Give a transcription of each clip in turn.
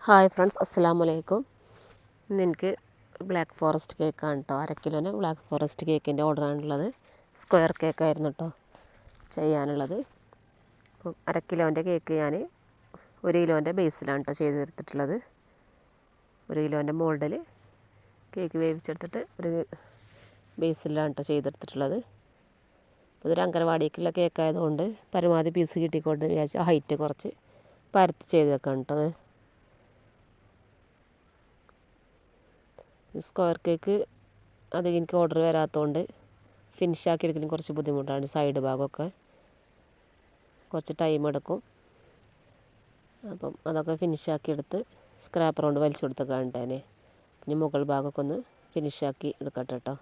Hi friends, അസ്സലാമു അലൈക്കും. ഇന്ന് എനിക്ക് ബ്ലാക്ക് ഫോറസ്റ്റ് കേക്കാണ് കേട്ടോ. 1/2 കിലോന് ബ്ലാക്ക് ഫോറസ്റ്റ് കേക്കിൻ്റെ ഓർഡറാണുള്ളത്. സ്ക്വയർ കേക്കായിരുന്നു കേട്ടോ ചെയ്യാനുള്ളത്. അപ്പം 1/2 കിലോൻ്റെ കേക്ക് ഞാൻ 1 കിലോൻ്റെ ബേസിലാണ് കേട്ടോ ചെയ്ത് തീർത്തിട്ടുള്ളത്. 1 കിലോൻ്റെ മോൾഡിൽ കേക്ക് വേവിച്ചെടുത്തിട്ട് ഒരു ബേസിലാണ് കേട്ടോ ചെയ്തെടുത്തിട്ടുള്ളത്. ഇതൊരു അംഗനവാടിക്കുള്ള കേക്കായതുകൊണ്ട് പരമാവധി പീസ് കിട്ടിക്കൊണ്ട് വിചാരിച്ച് ഹൈറ്റ് കുറച്ച് പരത്തി ചെയ്ത് വെക്കാം കേട്ടോ. സ്ക്വയർ കേക്ക് അധികം എനിക്ക് ഓർഡർ വരാത്തതുകൊണ്ട് ഫിനിഷാക്കി എടുക്കലും കുറച്ച് ബുദ്ധിമുട്ടാണ്. സൈഡ് ഭാഗമൊക്കെ കുറച്ച് ടൈം എടുക്കും. അപ്പം അതൊക്കെ ഫിനിഷാക്കി എടുത്ത് സ്ക്രാപ്പർ കൊണ്ട് വലിച്ചു കൊടുത്തൊക്കെ ഇട്ടേനെ. പിന്നെ മുകൾ ഭാഗമൊക്കെ ഒന്ന് ഫിനിഷാക്കി എടുക്കട്ടെ കേട്ടോ.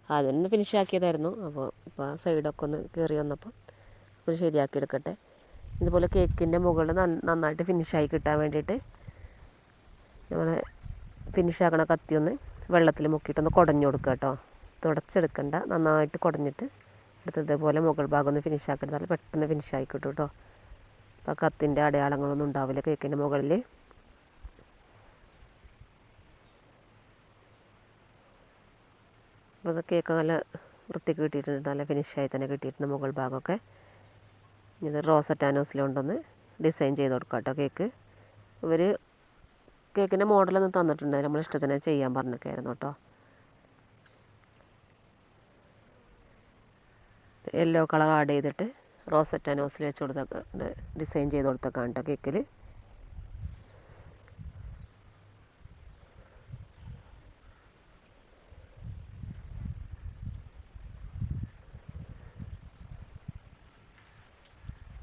ആദ്യം തന്നെ ഫിനിഷാക്കിയതായിരുന്നു. അപ്പോൾ ഇപ്പോൾ ആ സൈഡൊക്കെ ഒന്ന് കയറി വന്നപ്പോൾ ഒന്ന് ശരിയാക്കി എടുക്കട്ടെ. ഇതുപോലെ കേക്കിൻ്റെ മുകളിൽ നന്നായിട്ട് ഫിനിഷായി കിട്ടാൻ വേണ്ടിയിട്ട് നമ്മൾ ഫിനിഷാക്കണ കത്തി ഒന്ന് വെള്ളത്തിൽ മുക്കിയിട്ടൊന്ന് കുടഞ്ഞു കൊടുക്കുക കേട്ടോ. തുടച്ചെടുക്കണ്ട, നന്നായിട്ട് കുടഞ്ഞിട്ട് എടുത്ത് ഇതേപോലെ മുകൾ ഭാഗം ഒന്ന് ഫിനിഷാക്കി എടുത്താൽ പെട്ടെന്ന് ഫിനിഷായി കിട്ടും കേട്ടോ. അപ്പോൾ കത്തിൻ്റെ അടയാളങ്ങളൊന്നും ഉണ്ടാവില്ല കേക്കിൻ്റെ മുകളിൽ. അപ്പോൾ അത് കേക്ക് നല്ല വൃത്തിക്ക് കിട്ടിയിട്ടുണ്ട്, നല്ല ഫിനിഷായി തന്നെ കിട്ടിയിട്ടുണ്ട് മുകൾ ഭാഗമൊക്കെ. ഇത് റോസറ്റാനോസിലുകൊണ്ടൊന്ന് ഡിസൈൻ ചെയ്ത് കൊടുക്കാം കേട്ടോ. കേക്ക് ഇവർ കേക്കിൻ്റെ മോഡലൊന്നും തന്നിട്ടുണ്ട്, നമ്മൾ ഇഷ്ടത്തിന് ചെയ്യാൻ പറഞ്ഞൊക്കെയായിരുന്നു കേട്ടോ. യെല്ലോ കളർ ആഡ് ചെയ്തിട്ട് റോസറ്റ നോസിൽ വെച്ച് കൊടുത്തൊക്കെ ഡിസൈൻ ചെയ്ത് കൊടുത്തൊക്കെ കേട്ടോ കേക്കിൽ.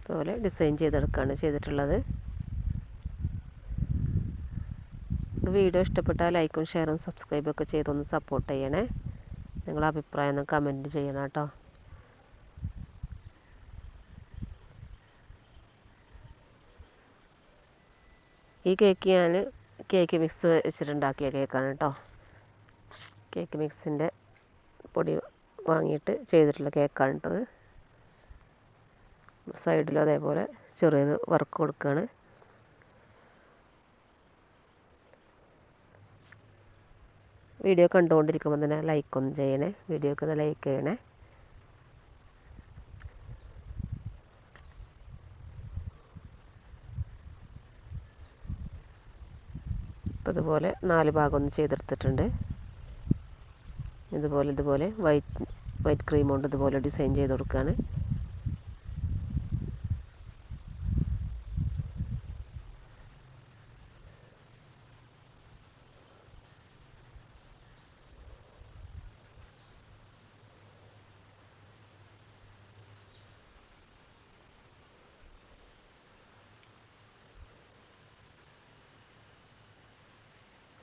അതുപോലെ ഡിസൈൻ ചെയ്തെടുക്കുകയാണ് ചെയ്തിട്ടുള്ളത്. വീഡിയോ ഇഷ്ടപ്പെട്ടാൽ ലൈക്കും ഷെയറും സബ്സ്ക്രൈബും ഒക്കെ ചെയ്തൊന്ന് സപ്പോർട്ട് ചെയ്യണേ. നിങ്ങളുടെ അഭിപ്രായം ഒന്ന് കമൻറ്റ് ചെയ്യണം കേട്ടോ. ഈ കേക്ക് ഞാൻ കേക്ക് മിക്സ് വെച്ചിട്ടുണ്ടാക്കിയ കേക്കാണ് കേട്ടോ. കേക്ക് മിക്സിൻ്റെ പൊടി വാങ്ങിയിട്ട് ചെയ്തിട്ടുള്ള കേക്കാണ് കേട്ടത്. സൈഡിലും അതേപോലെ ചെറിയത് വർക്ക് കൊടുക്കുകയാണ്. വീഡിയോ കണ്ടുകൊണ്ടിരിക്കുമ്പോൾ തന്നെ ലൈക്കൊന്നും ചെയ്യണേ. വീഡിയോക്ക് ഒന്ന് ലൈക്ക് ചെയ്യണേ. അപ്പോൾ ഇതുപോലെ 4 ഭാഗം ഒന്ന് ചെയ്തെടുത്തിട്ടുണ്ട്. ഇതുപോലെ വൈറ്റ് ക്രീം കൊണ്ട് ഇതുപോലെ ഡിസൈൻ ചെയ്ത് കൊടുക്കുകയാണ്.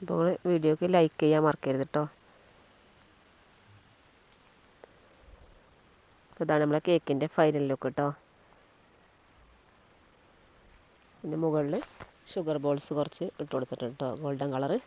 അപ്പോൾ വീഡിയോക്ക് ലൈക്ക് ചെയ്യാൻ മറക്കരുത് കേട്ടോ. അപ്പോൾ ഇതാണ് നമ്മളെ കേക്കിൻ്റെ ഫൈനൽ ലുക്ക് കേട്ടോ. പിന്നെ മുകളിൽ ഷുഗർ ബോൾസ് കുറച്ച് ഇട്ട് കൊടുത്തിട്ടുണ്ട് കേട്ടോ, ഗോൾഡൻ കളറ്.